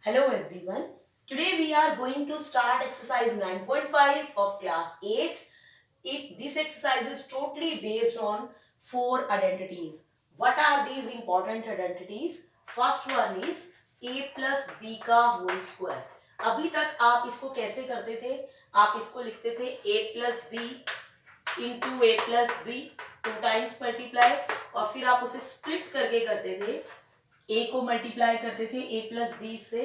Hello everyone. Today we are going to start exercise 9.5 of class 8. This exercise is totally based on four identities. What are these important identities? First one is a plus b का whole square. अभी तक आप इसको कैसे करते थे? आप इसको लिखते थे a plus b into A plus B, two times multiply, और फिर आप उसे स्प्लिट करके करते थे. a को मल्टीप्लाई करते थे a प्लस बी से,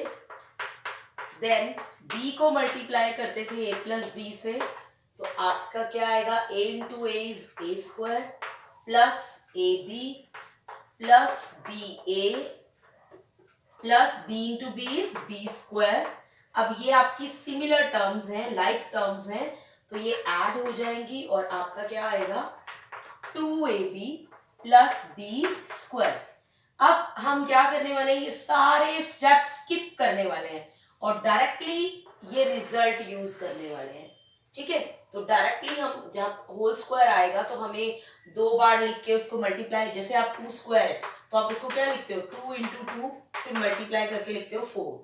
देन b को मल्टीप्लाई करते थे a प्लस बी से. तो आपका क्या आएगा? a into A is A square plus A B plus B A plus B into B is B square. अब ये आपकी सिमिलर टर्म्स हैं, लाइक टर्म्स हैं, तो ये ऐड हो जाएंगी और आपका क्या आएगा? 2ab plus B square. अब हम क्या करने वाले हैं? ये सारे स्टेप स्किप करने वाले हैं और डायरेक्टली ये रिजल्ट यूज करने वाले हैं. ठीक है, तो डायरेक्टली हम जब होल स्क्वायर आएगा तो हमें दो बार लिख के उसको मल्टीप्लाई, जैसे आप 2 स्क्वायर है तो आप इसको क्या लिखते हो? 2 इंटू 2, फिर मल्टीप्लाई करके लिखते हो 4.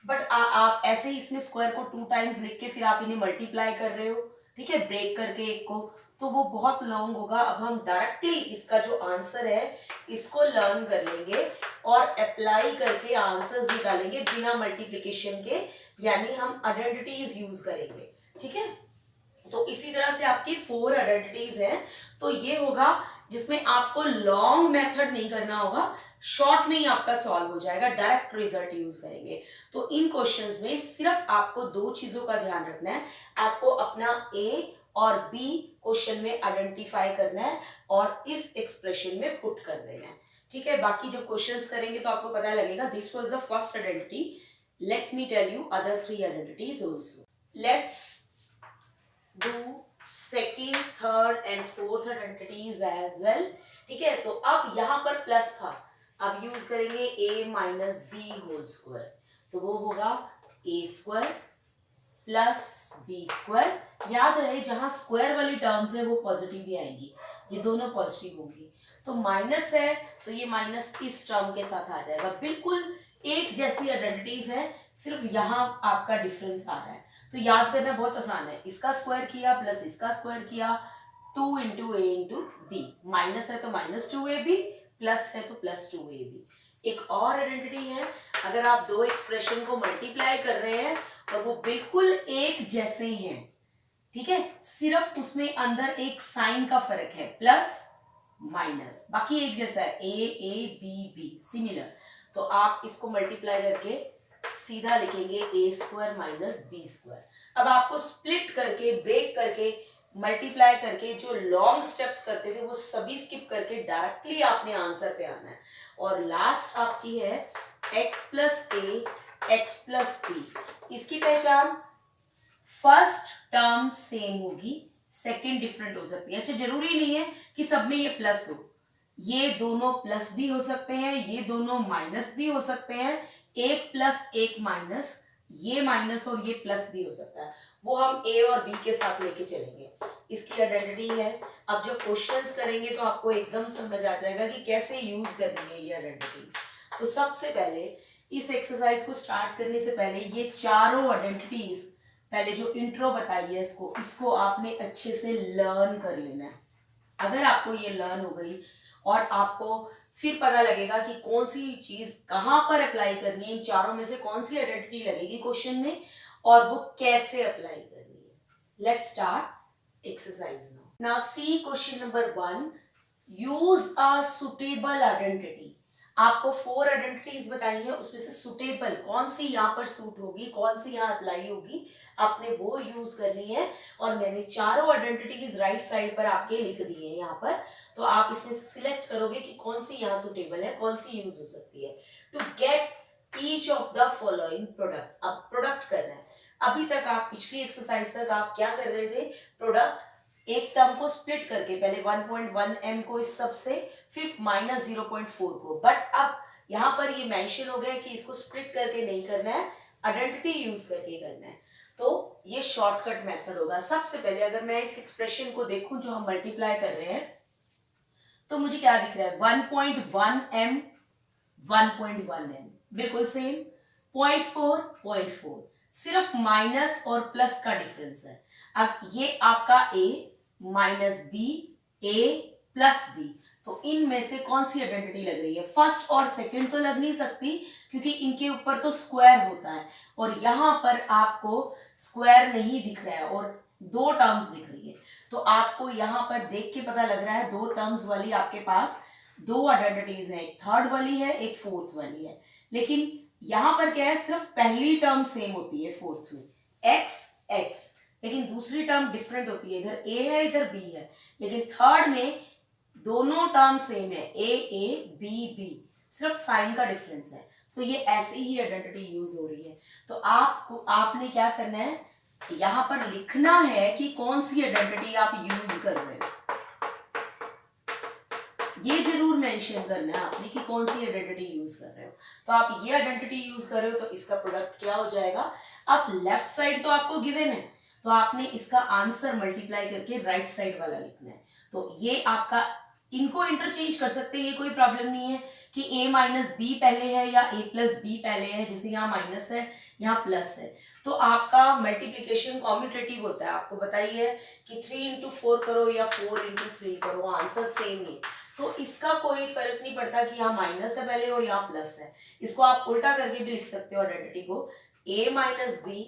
बट आप ऐसे ही इसमें स्क्वायर को 2 टाइम्स लिख के फिर आप इन्हें मल्टीप्लाई कर रहे हो, ठीक है, ब्रेक करके एक को, तो वो बहुत लॉन्ग होगा. अब हम डायरेक्टली इसका जो आंसर है इसको लर्न कर लेंगे और अप्लाई करके आंसर्स निकालेंगे बिना मल्टीप्लिकेशन के, यानी हम आइडेंटिटीज यूज करेंगे. ठीक है, तो इसी तरह से आपकी 4 आइडेंटिटीज हैं. तो ये होगा जिसमें आपको लॉन्ग मेथड नहीं करना होगा, शॉर्ट में ही आपका सॉल्व हो जाएगा, डायरेक्ट रिजल्ट यूज करेंगे. तो इन क्वेश्चंस में सिर्फ आपको दो चीजों का ध्यान रखना है. आपको अपना ए और बी क्वेश्चन में आइडेंटिफाई करना है और इस एक्सप्रेशन में पुट कर देना है. ठीक है, बाकी जब क्वेश्चंस करेंगे तो आपको पता लगेगा. This was the first identity. Let me tell you other 3 identities also. Let's do second, third and fourth identities as well. ठीक है, तो अब यहाँ पर प्लस था, अब यूज करेंगे a minus B whole square. तो वो होगा a square plus B square. याद रहे जहां स्क्वायर वाली टर्म्स है वो पॉजिटिव ही आएंगी, ये दोनों पॉजिटिव होंगी. तो माइनस है तो ये माइनस इस टर्म के साथ आ जाएगा. बिल्कुल एक जैसी आइडेंटिटीज है, सिर्फ यहाँ आपका डिफरेंस आ रहा है. तो याद करना बहुत आसान है. इसका स्क्वायर किया प्लस इसका स्क्वायर किया, 2 इंटू ए इंटू बी. माइनस है तो माइनस 2ab, प्लस है तो प्लस 2ab. एक और आइडेंटिटी है, अगर आप दो एक्सप्रेशन को मल्टीप्लाई कर रहे हैं और वो बिल्कुल एक जैसे हैं, ठीक है, सिर्फ उसमें अंदर एक साइन का फर्क है, प्लस माइनस, बाकी एक जैसा है, ए बी बी सिमिलर. तो आप इसको मल्टीप्लाई करके सीधा लिखेंगे ए स्क्वायर माइनस बी स्क्वायर. अब आपको स्प्लिट करके, ब्रेक करके, मल्टीप्लाई करके जो लॉन्ग स्टेप्स करते थे वो सभी स्किप करके डायरेक्टली आपने आंसर पे आना है. और लास्ट आपकी है x प्लस ए एक्स प्लस बी. इसकी पहचान, फर्स्ट टर्म सेम होगी, सेकेंड डिफरेंट हो सकती है. अच्छा, जरूरी नहीं है कि सब में ये प्लस हो, ये दोनों प्लस भी हो सकते हैं, ये दोनों माइनस भी हो सकते हैं, एक प्लस एक माइनस, ये माइनस और ये प्लस भी हो सकता है. वो हम ए और बी के साथ लेके चलेंगे. इसकी आइडेंटिटी है. अब जब क्वेश्चंस करेंगे तो आपको एकदम समझ आ जाएगा कि कैसे यूज करनी है ये आइडेंटिटीज. तो सबसे पहले इस एक्सरसाइज को स्टार्ट करने से पहले ये चारों आइडेंटिटीज, पहले जो इंट्रो बताई है इसको आपने अच्छे से लर्न कर लेना है. अगर आपको ये लर्न हो गई और आपको फिर पता लगेगा कि कौन सी चीज कहां पर अप्लाई करनी है, इन चारों में से कौन सी आइडेंटिटी लगेगी क्वेश्चन में और वो कैसे अप्लाई करनी है. Let's start exercise now. Now see question number 1. Use a suitable identity. आपको 4 आइडेंटिटीज बताई है, उसमें से सुटेबल कौन सी यहाँ पर सूट होगी, कौन सी यहाँ अप्लाई होगी, आपने वो यूज करनी है. और मैंने चारों आइडेंटिटीज राइट साइड पर आपके लिख दी है यहाँ पर. तो आप इसमें से सिलेक्ट करोगे कि कौन सी यहाँ सुटेबल है, कौन सी यूज हो सकती है. To get each of the following product. अब प्रोडक्ट करना है. अभी तक आप पिछली एक्सरसाइज तक आप क्या कर रहे थे? प्रोडक्ट, एक टर्म को स्प्लिट करके, पहले 1.1 m को इस सब से, फिर माइनस 0.4 को. बट अब यहाँ पर ये मेंशन हो गया कि इसको स्प्लिट करके नहीं करना है, आइडेंटिटी यूज करके करना है. तो ये शॉर्टकट मेथड होगा. सबसे पहले अगर मैं इस एक्सप्रेशन को देखूं जो हम मल्टीप्लाई कर रहे हैं, तो मुझे क्या दिख रहा है? 1.1 m 1.1 m बिल्कुल सेम. 0.4 0.4, सिर्फ माइनस और प्लस का डिफरेंस है। अब ये आपका a minus B, a plus B, तो इनमें से कौन सी आइडेंटिटी लग रही है? फर्स्ट और सेकंड तो लग नहीं सकती क्योंकि इनके ऊपर तो स्क्वायर होता है और यहाँ पर आपको स्क्वायर नहीं दिख रहा है और दो टर्म्स दिख रही है। तो आपको यहाँ पर देख के पता लग रहा है दो टर्म्स वाली आपके पास दो आइडेंटिटीज है, एक थर्ड वाली है, एक फोर्थ वाली है। लेकिन यहाँ पर क्या है, सिर्फ पहली टर्म सेम होती है फोर्थ में, x x, लेकिन दूसरी टर्म डिफरेंट होती है, इधर a है इधर b है, लेकिन थर्ड में दोनों टर्म सेम है, a a b b, सिर्फ साइन का डिफरेंस है। तो ये ऐसी ही आइडेंटिटी यूज हो रही है। तो आपने क्या करना है, यहां पर लिखना है कि कौन सी आइडेंटिटी आप यूज कर रहे हो, ये जरूर मेंशन करना है आपने कि कौन सी आइडेंटिटी यूज कर रहे हो। तो आप ये आइडेंटिटी यूज कर रहे हो तो इसका प्रोडक्ट क्या हो जाएगा। अब लेफ्ट साइड तो आपको गिवन है, तो आपने इसका आंसर मल्टीप्लाई करके राइट साइड वाला लिखना है। तो ये आपका, इनको इंटरचेंज कर सकते हैं, ये कोई प्रॉब्लम नहीं है कि a माइनस बी पहले है या a प्लस बी पहले है, जैसे यहाँ माइनस है यहाँ प्लस है। तो आपका मल्टीप्लीकेशन कॉम्यूटेटिव होता है, आपको बताइए कि 3 इंटू 4 करो या 4 इंटू 3 करो, आंसर सेम ही। तो इसका कोई फर्क नहीं पड़ता कि यहाँ माइनस है पहले और यहाँ प्लस है। इसको आप उल्टा करके भी लिख सकते हो आइडेंटिटी को, a minus B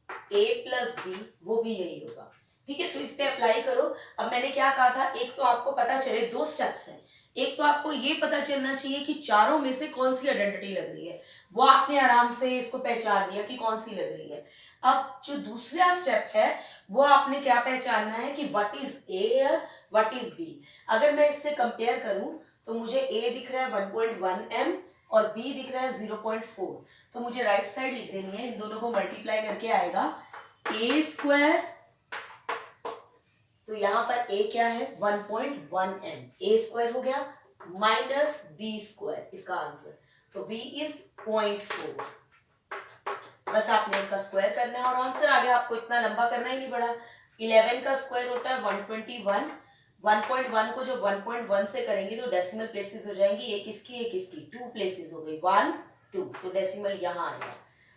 a plus B, वो भी यही होगा। ठीक है, तो इस पे अप्लाई करो। अब मैंने क्या कहा था, एक तो आपको पता चले, दो स्टेप्स हैं, एक तो आपको ये पता चलना चाहिए कि चारों में से कौन सी आइडेंटिटी लग रही है, वो आपने आराम से इसको पहचान लिया कि कौन सी लग रही है। अब जो दूसरा स्टेप है वो आपने क्या पहचानना है कि what is A here, what is B. अगर मैं इससे कंपेयर करूं तो मुझे ए दिख रहा है 1.1 m और बी दिख रहा है 0.4, तो मुझे राइट साइड लिख देनी है, इन दोनों को मल्टीप्लाई करके आएगा a स्क्वायर, तो यहाँ पर a क्या है 1.1 m, a स्क्वायर हो गया माइनस b स्क्वायर, इसका आंसर, तो b इज 0.4। बस आपने इसका स्क्वायर करना है और आंसर आ गया, आपको इतना लंबा करना ही नहीं पड़ा। 11 का स्क्वायर होता है 121, 1.1 को जब 1.1 से करेंगे तो डेसिमल प्लेसेस हो जाएंगी, एक इसकी 2 प्लेसेस हो गई, 1 2, तो डेसिमल यहाँ आएगा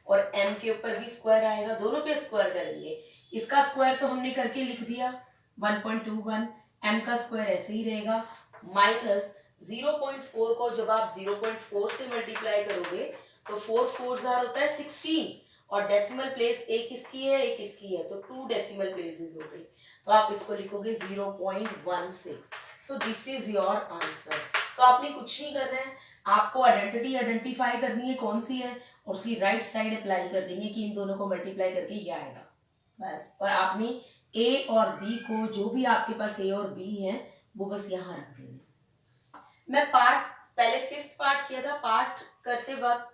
और m के ऊपर भी स्क्वायर आएगा, दोनों पे स्क्वायर करेंगे। इसका स्क्वायर तो हमने करके लिख दिया 1.21, m का स्क्वायर ऐसे ही रहेगा, माइनस 0.4 को जब आप 0.4 से मल्टीप्लाई करोगे तो 4 4 होता है 16 और डेसिमल प्लेस एक इसकी है एक इसकी है, तो 2 डेसिमल प्लेसेस हो गई, तो आप इसको लिखोगे 0.16। सो दिस इज योर आंसर। तो आपने कुछ नहीं करना है, आपको आइडेंटिटी आइडेंटिफाई करनी है कौन सी है और उसकी राइट साइड अप्लाई कर देंगे कि इन दोनों को मल्टीप्लाई करके ये आएगा बस। और आपने ए और बी को, जो भी आपके पास ए और बी है वो बस यहाँ रख देना। मैं पार्ट पहले 5th पार्ट किया था, पार्ट करते वक्त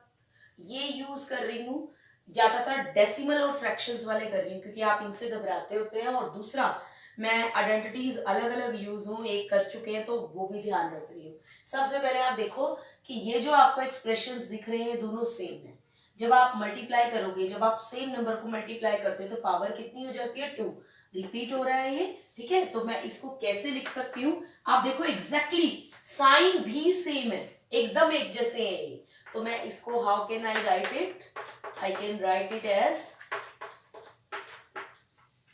ये यूज कर रही हूँ, ज्यादातर डेसिमल और फ्रैक्शंस वाले कर रही हूँ क्योंकि आप इनसे घबराते होते हैं, और दूसरा मैं आइडेंटिटीज अलग अलग यूज हूँ, एक कर चुके हैं तो वो भी ध्यान रख रही हूँ। सबसे पहले आप देखो कि ये जो आपको एक्सप्रेशंस दिख रहे हैं दोनों सेम है, जब आप मल्टीप्लाई करोगे, जब आप सेम नंबर को मल्टीप्लाई करते हो तो पावर कितनी हो जाती है 2, रिपीट हो रहा है ये, ठीक है। तो मैं इसको कैसे लिख सकती हूँ, आप देखो एग्जैक्टली साइन भी सेम है, एकदम एक जैसे है ये, तो मैं इसको how can I write it, I can write it as,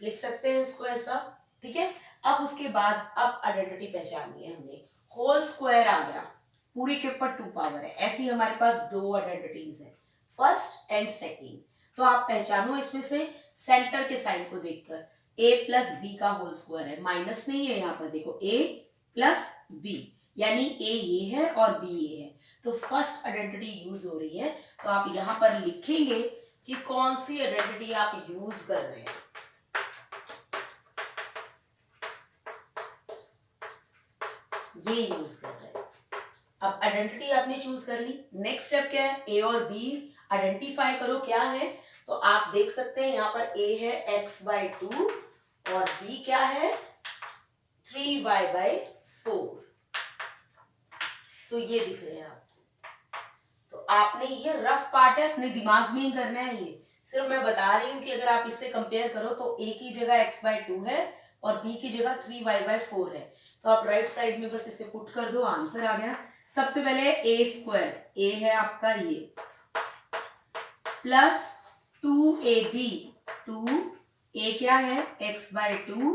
लिख सकते हैं इसको ऐसा, ठीक है। अब उसके बाद अब आइडेंटिटी पहचाननी है हमने, होल स्क्वायर आ गया, पूरे के ऊपर 2 पावर है, ऐसी हमारे पास दो आइडेंटिटीज है, फर्स्ट एंड सेकेंड। तो आप पहचानो इसमें से सेंटर के साइन को देखकर, a प्लस बी का होल स्क्वायर है, माइनस नहीं है यहाँ पर, देखो a प्लस बी, यानी a ये है और b ये है, तो फर्स्ट आइडेंटिटी यूज हो रही है। तो आप यहाँ पर लिखेंगे कि कौन सी आइडेंटिटी आप यूज कर रहे हैं, ये यूज कर रहे हैं। अब आइडेंटिटी आपने चूज कर ली, नेक्स्ट स्टेप क्या है, a और b आइडेंटिफाई करो क्या है। तो आप देख सकते हैं यहाँ पर a है x/2 और b क्या है 3y/4, तो ये दिख रहे हैं आप। तो आपने ये रफ पार्ट है, अपने दिमाग में ही करना है, ये सिर्फ मैं बता रही हूँ कि अगर आप इससे कंपेयर करो तो a की जगह x/2 है और b की जगह 3y/4 है, तो आप राइट साइड में बस इसे पुट कर दो, आंसर आ गया। सबसे पहले a स्क्वायर, a है आपका ये प्लस 2ab, 2a क्या है x/2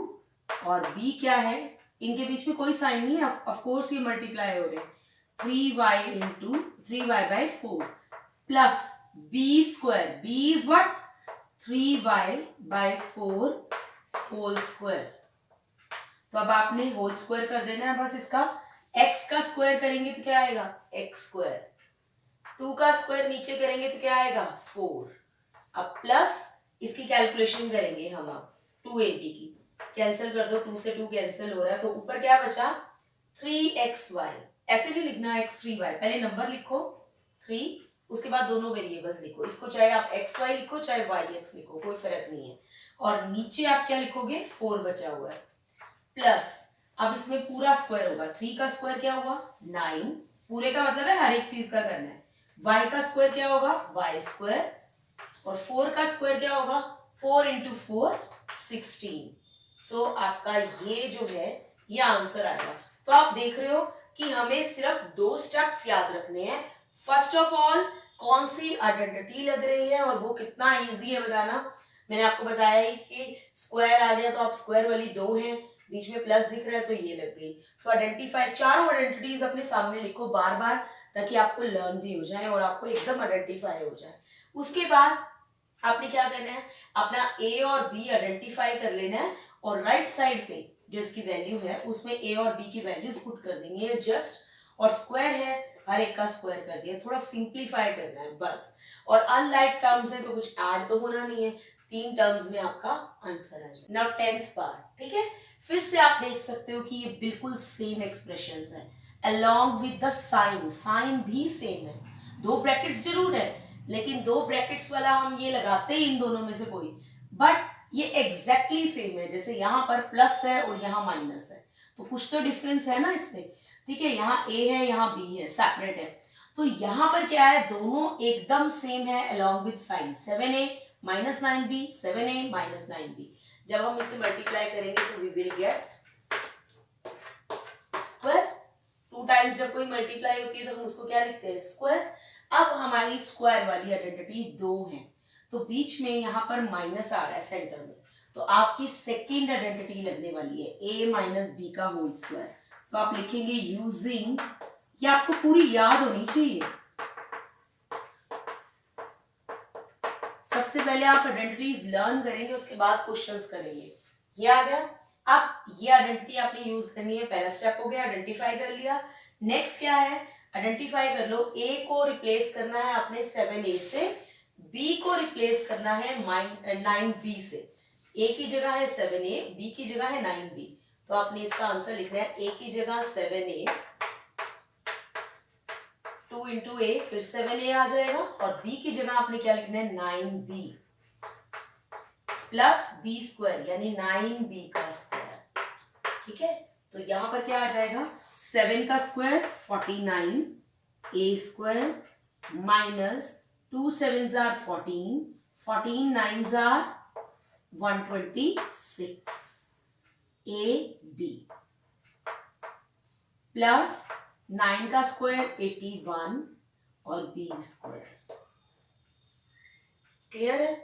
और b क्या है, इनके बीच में कोई साइन नहीं है, ऑफ कोर्स ये मल्टीप्लाई हो रहे हैं, 3y into 3y/4 plus b square, b is what 3y/4 whole square. तो अब आपने होल स्क्वायर कर देना है बस इसका, x का स्क्वायर करेंगे तो क्या आएगा x स्क्वायर, 2 का स्क्वायर नीचे करेंगे तो क्या आएगा 4, अब प्लस इसकी कैलकुलेशन करेंगे हम, अब 2ab की कैंसिल कर दो, 2 से 2 कैंसिल हो रहा है, तो ऊपर क्या बचा 3xy, ऐसे नहीं लिखना x3y, पहले नंबर लिखो 3, उसके बाद दोनों वेरिएबल्स लिखो, इसको चाहे आप xy लिखो चाहे yx लिखो, कोई फर्क नहीं है, और नीचे आप क्या लिखोगे 4 बचा हुआ है, प्लस अब इसमें पूरा स्क्वायर होगा, 3 का स्क्वायर क्या होगा 9, पूरे का मतलब है हर एक चीज का करना है, y का स्क्वायर क्या होगा y स्क्वायर, और 4 का स्क्वायर क्या होगा 4 इंटू 4 16। सो आपका ये जो है ये आंसर आएगा। तो आप देख रहे हो कि हमें सिर्फ 2 स्टेप्स याद रखने हैं। फर्स्ट ऑफ ऑल कौन सी आइडेंटिटी लग रही है और वो कितना इजी है बताना। मैंने आपको बताया ही कि स्क्वायर आ गया तो आप स्क्वायर वाली 2 हैं, बीच में प्लस दिख रहा है तो ये लग गई। तो आइडेंटिफाई, चारों आइडेंटिटीज अपने सामने लिखो बार बार, ताकि आपको लर्न भी हो जाए और आपको एकदम आइडेंटिफाई हो जाए। उसके बाद आपने क्या करना है, अपना ए और बी आइडेंटिफाई कर लेना है और राइट साइड पे जो इसकी वैल्यू है उसमें ए और बी की वैल्यूज पुट कर देंगे जस्ट, और स्क्वायर है हर एक का स्क्वायर कर दिया, थोड़ा सिंप्लीफाई करना है बस। और अनलाइक टर्म्स है तो कुछ ऐड तो होना नहीं है, 3 टर्म्स में आपका आंसर आ जाए। नाउ 10th पार्ट, ठीक है, फिर से आप देख सकते हो कि ये बिल्कुल सेम एक्सप्रेशंस है along with the sign, sign भी सेम है, 2 ब्रैकेट्स जरूर है लेकिन 2 ब्रैकेट्स वाला हम ये लगाते हैं इन दोनों में से कोई, बट ये एग्जैक्टली सेम है। जैसे यहाँ पर प्लस है और यहाँ माइनस है तो कुछ तो डिफरेंस है ना इसमें, ठीक है, यहाँ ए है यहाँ बी है, सेपरेट है, तो यहाँ पर क्या है दोनों एकदम सेम है along with sign, 7a minus 9b 7a minus 9b। जब हम इसे मल्टीप्लाई करेंगे तो we will get square, 2 times जब कोई मल्टीप्लाई होती है तो हम उसको क्या लिखते हैं स्क्वायर। अब हमारी स्क्वायर वाली आइडेंटिटी 2 है तो बीच में यहाँ पर माइनस आ रहा है सेंटर में, तो आपकी सेकेंड आइडेंटिटी लगने वाली है a माइनस बी का होल स्क्वायर। तो आप लिखेंगे यूजिंग, ये आपको पूरी याद होनी चाहिए, सबसे पहले आप आइडेंटिटीज लर्न करेंगे उसके बाद क्वेश्चंस करेंगे। ये आ गया, अब ये आइडेंटिटी आपने यूज करनी है, पहला स्टेप हो गया आइडेंटिफाई कर लिया। नेक्स्ट क्या है, आइडेंटिफाई कर लो, a को रिप्लेस करना है आपने 7a से, b को रिप्लेस करना है 9b से। a की जगह है 7a, b की जगह है 9b, तो आपने इसका आंसर लिखना है a की जगह 7a, 2 इंटू ए फिर 7a आ जाएगा, और b की जगह आपने क्या लिखना है 9b प्लस b स्क्वायर यानी 9b का स्क्वायर, ठीक है। तो यहां पर क्या आ जाएगा 7 का square 49 a square minus 2 7s are 14, 14 9s are 126 ab plus 9 का स्क्वायर 81 और b स्क्वायर। क्लियर है,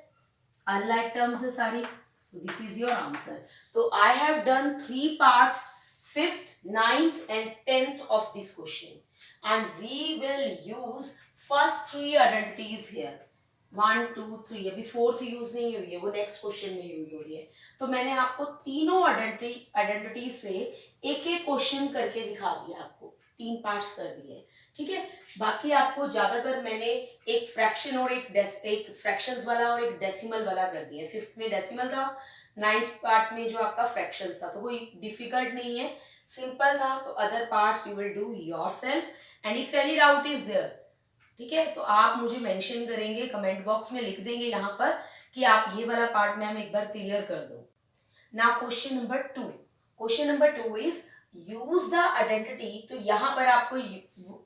अनलाइक टर्म्स है सारी, so this is your answer. तो I have done 3 parts, 5th, 9th and 10th of this question, and we will use first 3 identities here, 1 2 3, अभी 4th use नहीं हुई है, वो नेक्स्ट क्वेश्चन में यूज हो रही है। तो मैंने आपको तीनों आइडेंटिटी से एक एक क्वेश्चन करके दिखा दिया, आपको 3 पार्ट्स कर दिए, ठीक है। बाकी आपको ज्यादातर मैंने एक फ्रैक्शन और एक फ्रैक्शंस वाला और एक डेसिमल वाला कर दिया। 5th में डेसिमल था, 9th पार्ट में जो आपका फ्रैक्शंस था, तो कोई डिफिकल्ट नहीं है, सिंपल था। तो other parts you will do yourself, and if any doubt is there, ठीक है, तो आप मुझे मेंशन करेंगे, कमेंट बॉक्स में लिख देंगे यहाँ पर कि आप ये वाला पार्ट मैम एक बार क्लियर कर दो। Now question number 2, question number 2 is use the identity. तो यहाँ पर आपको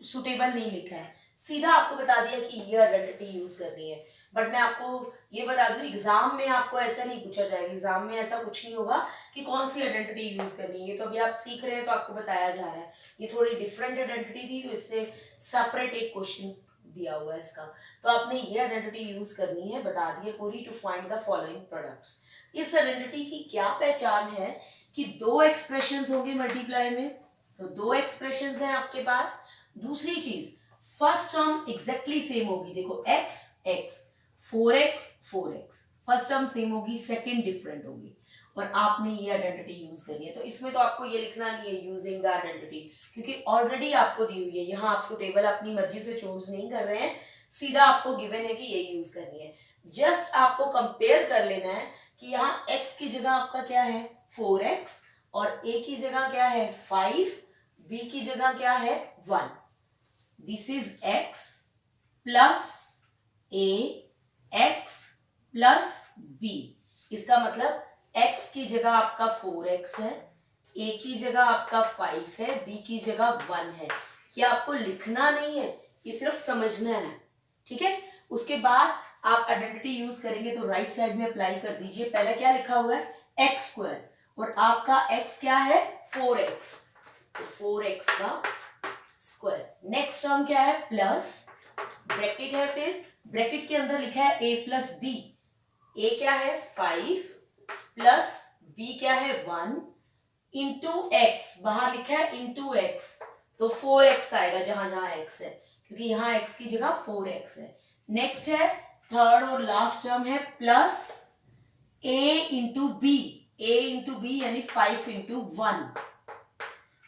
सुटेबल नहीं लिखा है, सीधा आपको बता दिया कि ये आइडेंटिटी यूज करनी है, बट मैं आपको ये बता दूं एग्जाम में आपको ऐसा नहीं पूछा जाएगा, एग्जाम में ऐसा कुछ नहीं होगा कि कौन सी आइडेंटिटी यूज करनी है। तो अभी आप सीख रहे हैं तो आपको बताया जा रहा है, ये थोड़ी डिफरेंट आइडेंटिटी थी तो इससे सेपरेट एक क्वेश्चन दिया हुआ है इसका। तो आपने ये आइडेंटिटी यूज करनी है, बता दिए पूरी, to find the following products. इस आइडेंटिटी की क्या पहचान है कि दो एक्सप्रेशंस होंगे मल्टीप्लाई में, तो दो एक्सप्रेशंस हैं आपके पास। दूसरी चीज, फर्स्ट टर्म एग्जैक्टली सेम होगी, देखो x x 4x 4x, first term same होगी, सेकंड डिफरेंट होगी, और आपने ये आइडेंटिटी यूज करनी है। तो इसमें तो आपको ये लिखना नहीं है यूजिंग द आइडेंटिटी, क्योंकि ऑलरेडी आपको दी हुई है, यहाँ आप सुटेबल अपनी मर्जी से चूज नहीं कर रहे हैं, सीधा आपको गिवन है कि ये यूज करनी है। जस्ट आपको कंपेयर कर लेना है कि यहाँ x की जगह आपका क्या है 4x, और a की जगह क्या है 5, b की जगह क्या है 1। This is x plus a, x plus b। इसका मतलब x की जगह आपका 4x है, a की जगह आपका 5 है, b की जगह 1 है। ये आपको लिखना नहीं है, ये सिर्फ समझना है, ठीक है। उसके बाद आप आइडेंटिटी यूज करेंगे तो राइट साइड में अप्लाई कर दीजिए। पहले क्या लिखा हुआ है एक्स स्क्वायर, और आपका x क्या है 4x, तो 4x का स्क्वायर। नेक्स्ट टर्म क्या है प्लस, ब्रैकेट है, फिर ब्रैकेट के अंदर लिखा है a प्लस बी। a क्या है 5 प्लस b क्या है 1 इंटू x, बाहर लिखा है इंटू x, तो 4x आएगा जहां जहां x है, क्योंकि यहाँ x की जगह 4x है। नेक्स्ट है थर्ड और लास्ट टर्म है plus a into B, a into B यानी 5 इंटू 1।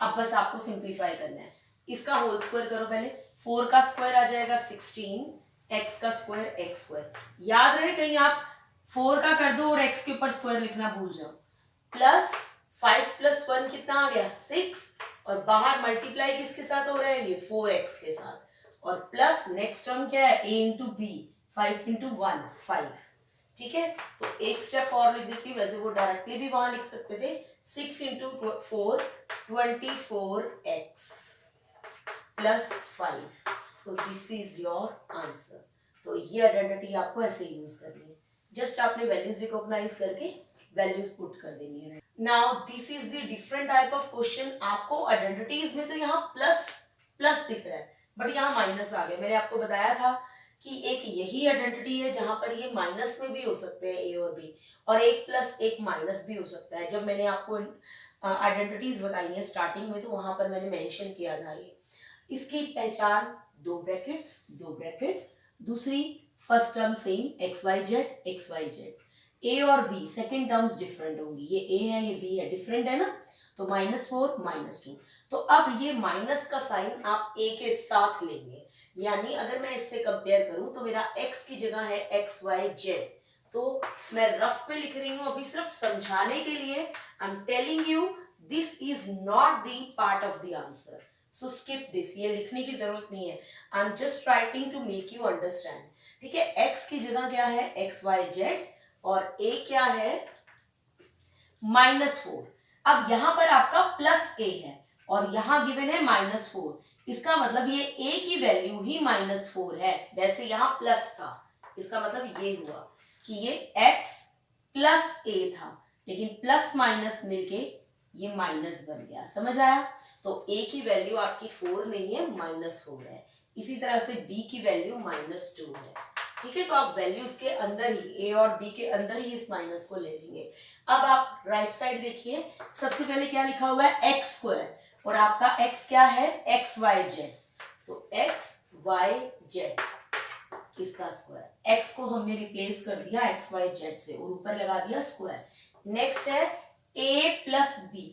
अब बस आपको सिंप्लीफाई करना है, इसका होल स्क्वायर करो पहले, 4 का स्क्वायर आ जाएगा 16, x का स्क्वायर x स्क्वायर। याद रहे कहीं आप 4 का कर दो और x के ऊपर स्क्वायर लिखना भूल जाओ। प्लस 5 प्लस 1 कितना आ गया 6, और बाहर मल्टीप्लाई किसके साथ हो रहा है ये 4x के साथ, और प्लस नेक्स्ट टर्म क्या है a इंटू बी, 5 इंटू 1 5, ठीक है। तो एक स्टेप और लिख देती हूँ, वैसे वो डायरेक्टली भी वहां लिख सकते थे, 6 into 4 24x plus 5, so this is your answer. तो ये आइडेंटिटी आपको ऐसे यूज करनी है, जस्ट आपने वैल्यूज रिकॉग्नाइज करके वैल्यूज पुट कर देनी है। Now this is the different type of question. आपको आइडेंटिटीज में तो यहाँ प्लस प्लस दिख रहा है, बट यहाँ माइनस आ गया। मैंने आपको बताया था कि एक यही आइडेंटिटी है जहां पर ये माइनस में भी हो सकते हैं a और b, और एक प्लस एक माइनस भी हो सकता है। जब मैंने आपको आइडेंटिटीज बताई है स्टार्टिंग में, तो वहां पर मैंने मेंशन किया था ये। इसकी पहचान दो ब्रैकेट्स, दूसरी first term same X Y Z, A और बी सेकेंड टर्म्स डिफरेंट होंगी, ये ए है ये बी है, डिफरेंट है ना, तो -4 -2। तो अब ये माइनस का साइन आप ए के साथ लेंगे, यानी अगर मैं इससे कंपेयर करूं तो मेरा x की जगह है एक्स वाई जेड, तो मैं रफ पे लिख रही हूं अभी सिर्फ समझाने के लिए। I am telling you this is not the part of the answer, so skip this, ये लिखने की जरूरत नहीं है। I am just writing to make you understand, ठीक है। x की जगह क्या है एक्स वाई जेड, और a क्या है -4। अब यहां पर आपका प्लस a है और यहां गिवन है -4, इसका मतलब ये a की वैल्यू ही -4 है। वैसे यहां प्लस था, इसका मतलब ये हुआ कि ये x प्लस a था, लेकिन प्लस माइनस मिलके ये माइनस बन गया, समझ आया। तो a की वैल्यू आपकी 4 नहीं है -4 है। इसी तरह से b की वैल्यू -2 है, ठीक है। तो आप वैल्यूज के अंदर ही a और b के अंदर ही इस माइनस को ले लेंगे। अब आप राइट साइड देखिए, सबसे पहले क्या लिखा हुआ है एक्स स्क्वायर, और आपका x क्या है एक्स वाई जेड, तो एक्स वाई जेड इसका स्क्वायर। x को हमने रिप्लेस कर दिया एक्स वाई जेड से और ऊपर लगा दिया स्क्वायर। नेक्स्ट है a प्लस बी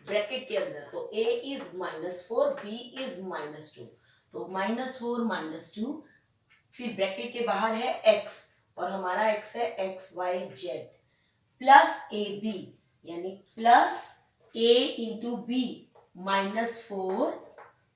ब्रैकेट के अंदर, तो a इज -4 b इज -2, तो -4 -2, फिर ब्रैकेट के बाहर है x और हमारा x है X Y Z, plus A B यानी plus a into B -4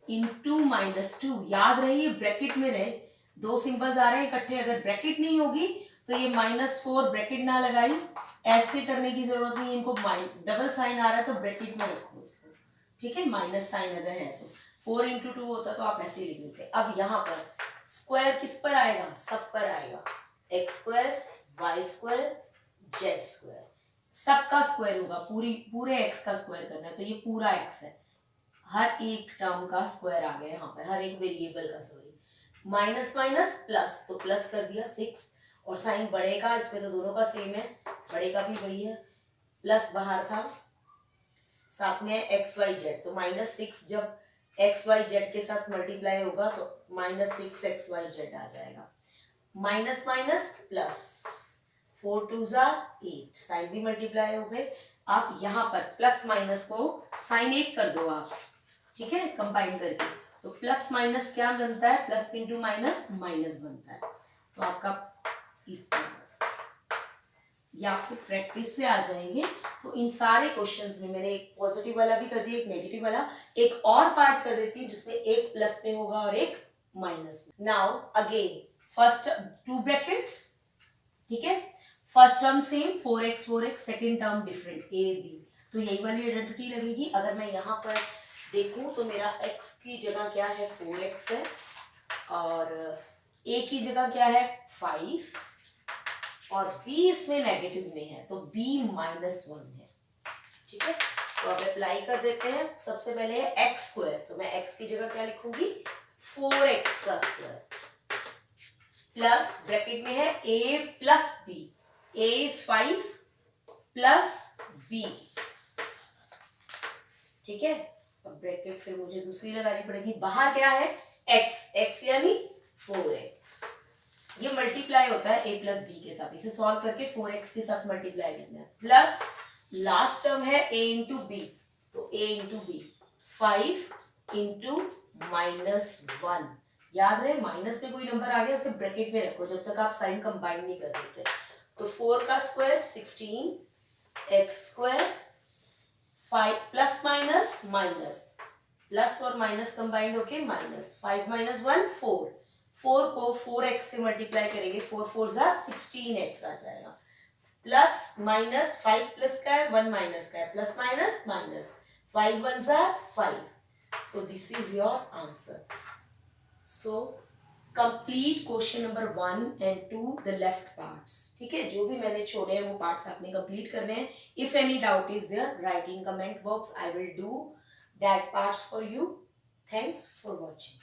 into -2। याद रहे ब्रैकेट में रहे, दो सिंबल्स आ रहे हैं इकट्ठे, अगर ब्रैकेट नहीं होगी तो ये -4 ब्रैकेट ना लगाई, ऐसे करने की जरूरत नहीं, इनको डबल साइन आ रहा है तो ब्रैकेट में रखो इसको, ठीक है। माइनस साइन अगर है तो 4 इंटू 2 होता तो आप ऐसे ही लिख देते। अब यहाँ पर स्क्वायर किस पर आएगा, सब पर आएगा, X square Y square Z square, सबका स्क्वायर होगा, पूरे एक्स का स्क्वायर करना है, तो ये पूरा एक्स है, हर एक टर्म का स्क्वायर आ गया यहाँ पर, हर एक वेरिएबल का, सॉरी। माइनस माइनस प्लस, तो प्लस कर दिया 6, और साइन बड़े का, इसमें तो दोनों का सेम है, बड़े का भी वही है, प्लस बाहर था, साथ में एक्स वाई जेड, तो -6 जब एक्स वाई जेड के साथ मल्टीप्लाई होगा तो -6 एक्स वाई जेड आ जाएगा, माइनस माइनस प्लस, 4 2 8, साइन भी मल्टीप्लाई हो गए। आप यहाँ पर प्लस माइनस को साइन 1 कर दो आप, ठीक है, कंबाइन करके, तो प्लस माइनस क्या बनता है, प्लस इंटू माइनस माइनस बनता है, तो आपका इस तरह से ये आपको प्रैक्टिस से आ जाएंगे। तो इन सारे क्वेश्चंस में मैंने एक पॉजिटिव वाला भी कर दिया, एक नेगेटिव वाला, एक और पार्ट कर देती हूँ जिसमें एक प्लस में होगा और एक माइनस में। नाउ अगेन फर्स्ट 2 ब्रैकेट्स, ठीक है, first term same 4x, second term different a b, तो यही वाली आइडेंटिटी लगेगी। अगर मैं यहाँ पर देखूं तो मेरा x की जगह क्या है 4x है, और a की जगह क्या है 5, और b इसमें नेगेटिव में है तो b -1 है, ठीक है। तो अब अप्लाई कर देते हैं। सबसे पहले है x स्क्वायर, तो मैं x की जगह क्या लिखूंगी 4x का स्क्वायर, प्लस ब्रैकेट में है a plus b, a is 5 plus b, ठीक है। अब ब्रैकेट फिर मुझे दूसरी लगानी पड़ेगी, बाहर क्या है x यानी 4x, ये मल्टीप्लाई होता है a प्लस b के साथ, इसे सॉल्व करके 4x के साथ मल्टीप्लाई करना है, प्लस लास्ट टर्म है a इंटू बी, तो a इंटू बी 5 इंटू -1, याद रहे माइनस में कोई नंबर आ गया उसे ब्रैकेट में रखो जब तक आप साइन कंबाइन नहीं कर देते। तो 4 का square 16 x square, 5 plus minus minus, plus और माइनस कंबाइंड होके माइनस, 5 - 1 4, 4 को 4x से मल्टीप्लाई करेंगे, 4 4 16x आ जाएगा, प्लस माइनस 5 प्लस का है 1 माइनस का है, plus minus minus, 5 1 5, so this is your answer. So complete question number 1 and 2 the left parts, ठीक है, जो भी मैंने छोड़े हैं वो पार्ट्स आपने कंप्लीट करने हैं। If any doubt is there, write in comment box, I will do that parts for you. Thanks for watching.